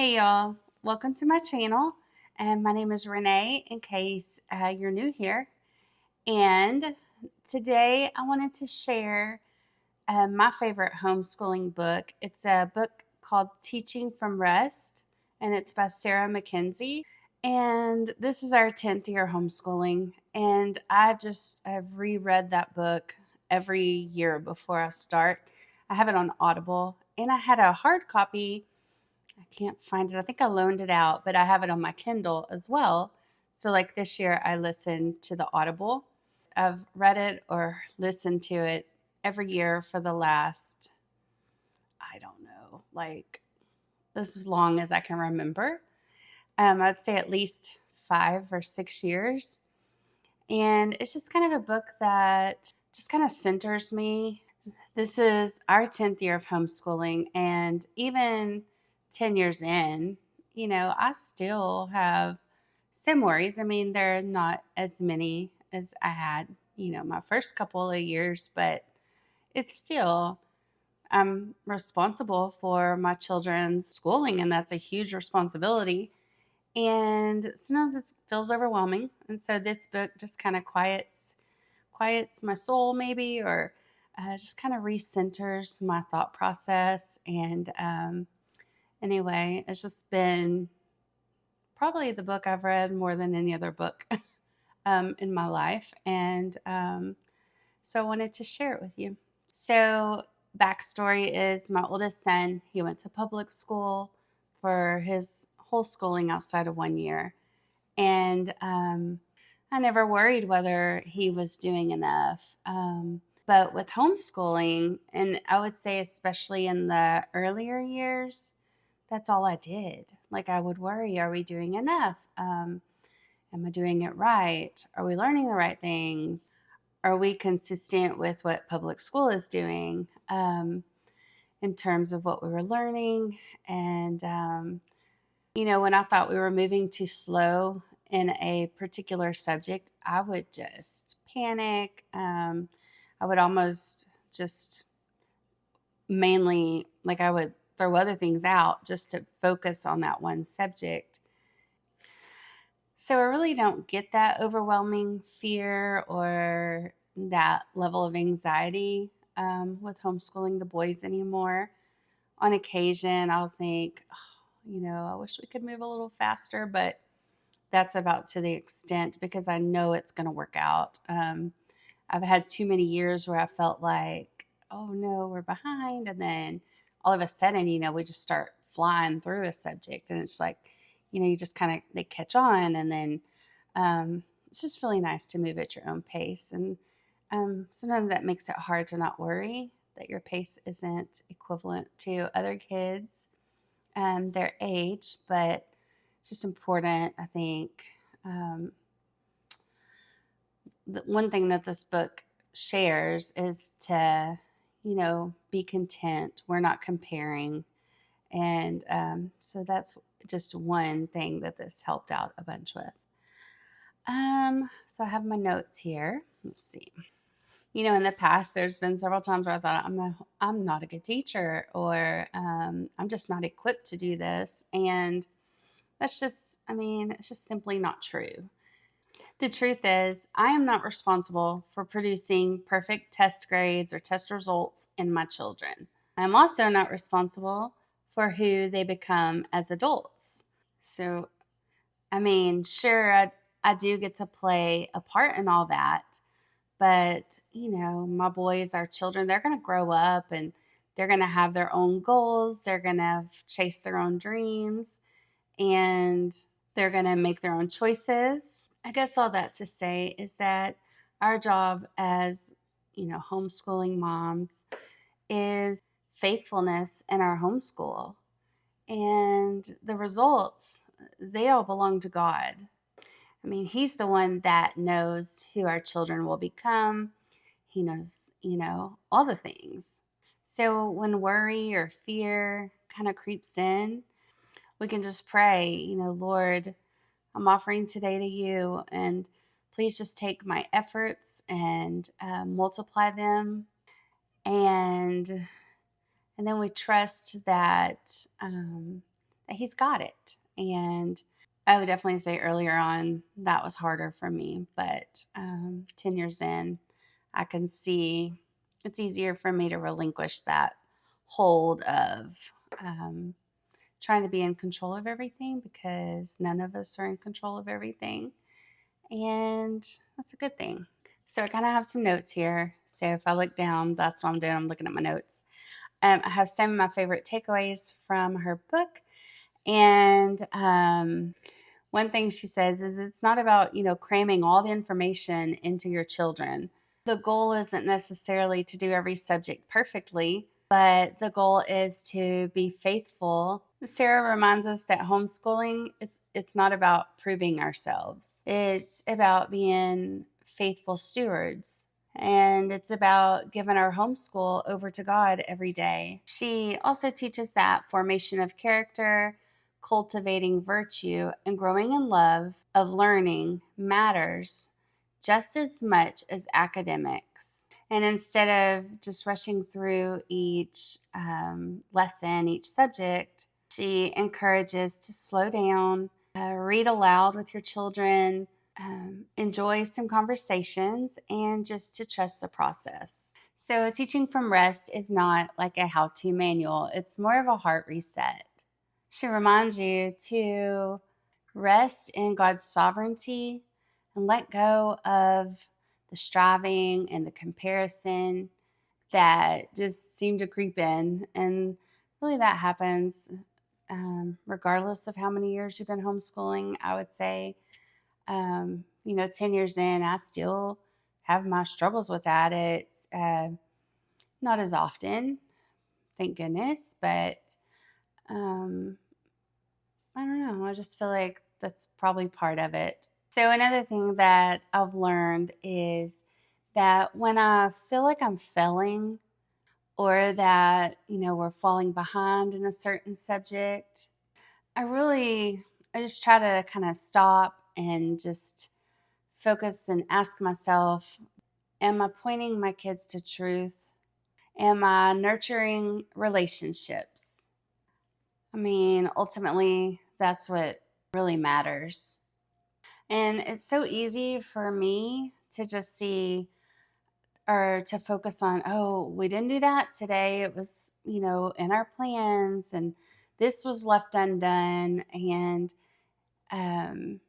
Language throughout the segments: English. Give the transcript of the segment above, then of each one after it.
Hey y'all, welcome to my channel. And my name is Renee, in case you're new here. And today I wanted to share my favorite homeschooling book. It's a book called Teaching from Rest, and it's by Sarah Mackenzie. And this is our 10th year homeschooling. And I've reread that book every year before I start. I have it on Audible, and I had a hard copy. I can't find it. I think I loaned it out, but I have it on my Kindle as well. So, like this year, I listened to the Audible. I've read it or listened to it every year for the last, I don't know, like as long as I can remember. I'd say at least 5 or 6 years. And it's just kind of a book that just kind of centers me. This is our 10th year of homeschooling, and even 10 years in, I still have some worries. I mean, they're not as many as I had, my first couple of years, but it's still, I'm responsible for my children's schooling, and that's a huge responsibility. And sometimes it feels overwhelming. And so this book just kind of quiets my soul, maybe, or just kind of recenters my thought process. And anyway, it's just been probably the book I've read more than any other book in my life. And so I wanted to share it with you. So, backstory is my oldest son, he went to public school for his whole schooling outside of 1 year. And I never worried whether he was doing enough. But with homeschooling, and I would say especially in the earlier years, that's all I did. Like I would worry, are we doing enough? Am I doing it right? Are we learning the right things? Are we consistent with what public school is doing in terms of what we were learning? And when I thought we were moving too slow in a particular subject, I would just panic. I would almost just mainly, like, I would throw other things out just to focus on that one subject. So I really don't get that overwhelming fear or that level of anxiety with homeschooling the boys anymore. On occasion, I'll think, I wish we could move a little faster, but that's about to the extent because I know it's going to work out. I've had too many years where I felt like, oh no, we're behind. And then all of a sudden, we just start flying through a subject. And it's like, you just kind of, they catch on. And then it's just really nice to move at your own pace. And sometimes that makes it hard to not worry that your pace isn't equivalent to other kids their age, but it's just important, I think. The one thing that this book shares is to, be content. We're not comparing. And so that's just one thing that this helped out a bunch with. So I have my notes here. Let's see. In the past, there's been several times where I thought I'm not a good teacher, or I'm just not equipped to do this. And it's just simply not true. The truth is, I am not responsible for producing perfect test grades or test results in my children. I'm also not responsible for who they become as adults. So, sure, I do get to play a part in all that, but, my boys, our children, they're going to grow up and they're going to have their own goals. They're going to chase their own dreams, and they're going to make their own choices. I guess all that to say is that our job as, homeschooling moms is faithfulness in our homeschool. And the results, they all belong to God. He's the one that knows who our children will become. He knows, all the things. So when worry or fear kind of creeps in, we can just pray, Lord, I'm offering today to you, and please just take my efforts and multiply them. And then we trust that that He's got it. And I would definitely say earlier on that was harder for me, but 10 years in, I can see it's easier for me to relinquish that hold of um, trying to be in control of everything, because none of us are in control of everything. And that's a good thing. So I kind of have some notes here. So if I look down, that's what I'm doing. I'm looking at my notes. I have some of my favorite takeaways from her book. And one thing she says is it's not about, cramming all the information into your children. The goal isn't necessarily to do every subject perfectly, but the goal is to be faithful. Sarah reminds us that homeschooling it's not about proving ourselves. It's about being faithful stewards. And it's about giving our homeschool over to God every day. She also teaches that formation of character, cultivating virtue, and growing in love of learning matters just as much as academics. And instead of just rushing through each lesson, each subject, she encourages to slow down, read aloud with your children, enjoy some conversations, and just to trust the process. So, teaching from rest is not like a how to manual, it's more of a heart reset. She reminds you to rest in God's sovereignty and let go of the striving and the comparison that just seem to creep in. And really, that happens regardless of how many years you've been homeschooling. I would say 10 years in, I still have my struggles with that. It's not as often, thank goodness, but um, I don't know. I just feel like that's probably part of it. So, another thing that I've learned is that when I feel like I'm failing or that, we're falling behind in a certain subject, I just try to kind of stop and just focus and ask myself, am I pointing my kids to truth? Am I nurturing relationships? I mean, ultimately, that's what really matters. And it's so easy for me to just see or to focus on, oh, we didn't do that today. It was, in our plans, and this was left undone. And um,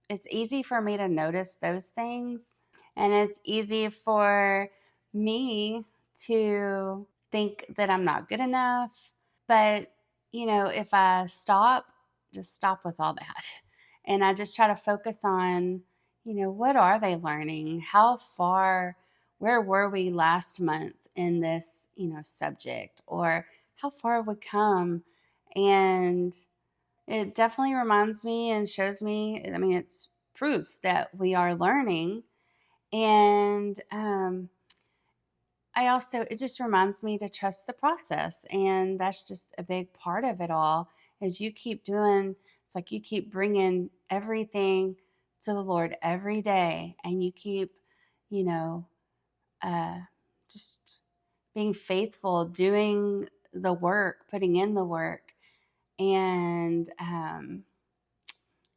it's easy for me to notice those things. And it's easy for me to think that I'm not good enough. But, if I just stop with all that. And I just try to focus on, what are they learning? How far, where were we last month in this, subject? Or how far have we come? And it definitely reminds me and shows me, I mean, it's proof that we are learning. And it just reminds me to trust the process. And that's just a big part of it all. As you keep doing, it's like you keep bringing everything to the Lord every day, and you keep, you know, uh, just being faithful, doing the work, putting in the work. And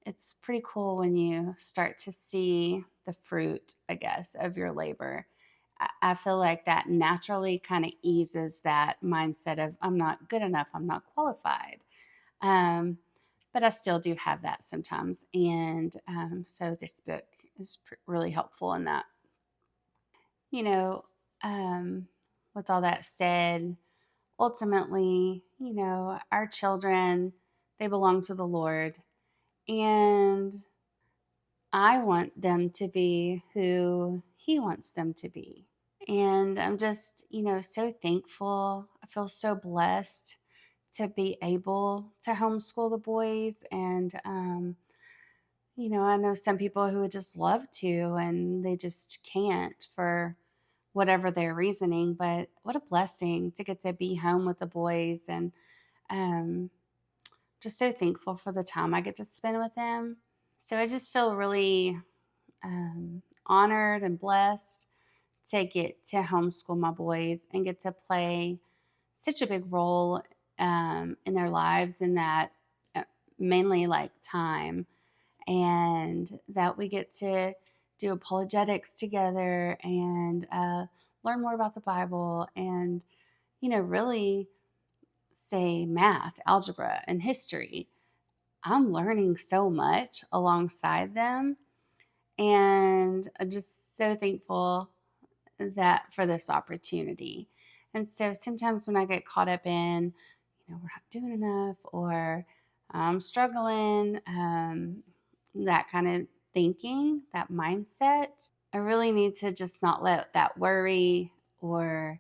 it's pretty cool when you start to see the fruit, I guess, of your labor. I feel like that naturally kind of eases that mindset of I'm not good enough, I'm not qualified. Um, but I still do have that sometimes. And so this book is really helpful in that. You know, um, with all that said, ultimately, our children, they belong to the Lord. And I want them to be who He wants them to be. And I'm just, so thankful. I feel so blessed to be able to homeschool the boys. And, I know some people who would just love to and they just can't for whatever their reasoning. But what a blessing to get to be home with the boys, and um, just so thankful for the time I get to spend with them. So I just feel really honored and blessed to get to homeschool my boys and get to play such a big role in their lives, in that mainly like time, and that we get to do apologetics together and learn more about the Bible and, really say math, algebra, and history. I'm learning so much alongside them. And I'm just so thankful that for this opportunity. And so sometimes when I get caught up in, we're not doing enough or I'm struggling, that kind of thinking, that mindset, I really need to just not let that worry or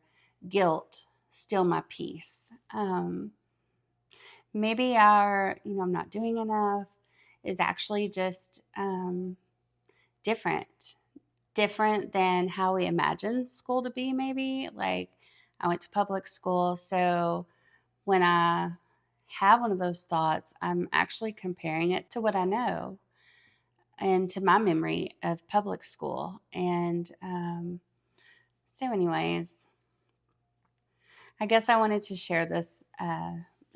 guilt steal my peace. Maybe I'm not doing enough is actually just different than how we imagine school to be, maybe. Like, I went to public school, so when I have one of those thoughts, I'm actually comparing it to what I know and to my memory of public school. And so, anyways, I guess I wanted to share this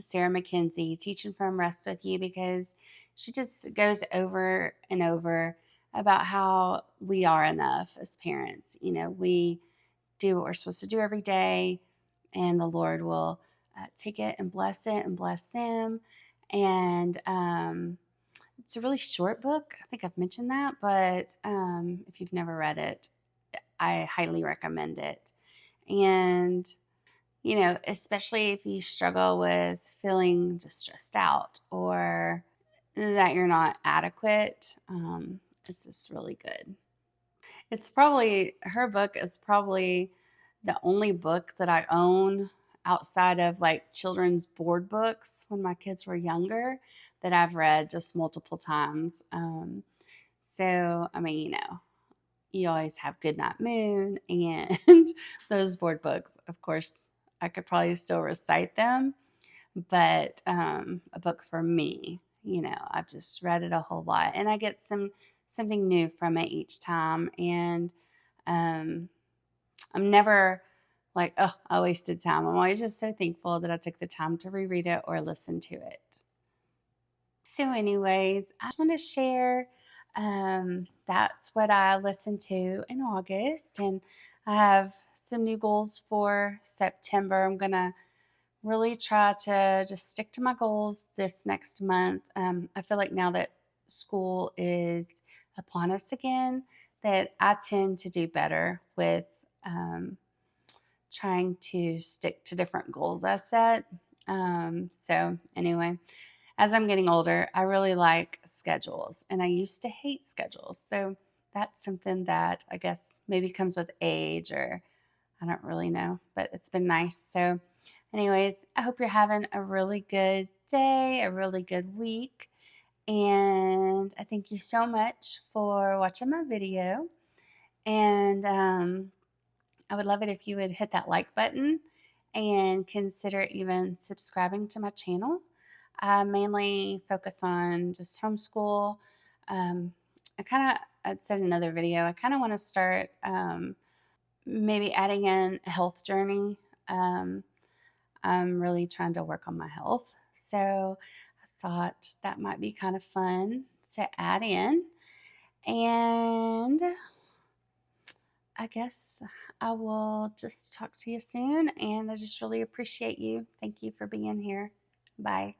Sarah Mackenzie teaching from Rest with you because she just goes over and over about how we are enough as parents. We do what we're supposed to do every day, and the Lord will take it and bless it and bless them. And it's a really short book. I think I've mentioned that, but if you've never read it, I highly recommend it. And especially if you struggle with feeling just stressed out or that you're not adequate, it's just really good. Her book is probably the only book that I own outside of like children's board books when my kids were younger that I've read just multiple times. So, I mean, you always have Goodnight Moon and those board books. Of course, I could probably still recite them, but a book for me, I've just read it a whole lot, and I get something new from it each time. And I'm never like, oh, I wasted time. I'm always just so thankful that I took the time to reread it or listen to it. So, anyways, I just want to share that's what I listened to in August. And I have some new goals for September. I'm going to really try to just stick to my goals this next month. I feel like now that school is upon us again, that I tend to do better with trying to stick to different goals I set. So, anyway, as I'm getting older, I really like schedules, and I used to hate schedules. So that's something that I guess maybe comes with age, or I don't really know, but it's been nice. So, anyways, I hope you're having a really good day, a really good week. And I thank you so much for watching my video. And I would love it if you would hit that like button and consider even subscribing to my channel. I mainly focus on just homeschool. Um, I said in another video, I kind of want to start maybe adding in a health journey. Um, I'm really trying to work on my health. So I thought that might be kind of fun to add in. And I guess I will just talk to you soon. And I just really appreciate you. Thank you for being here. Bye.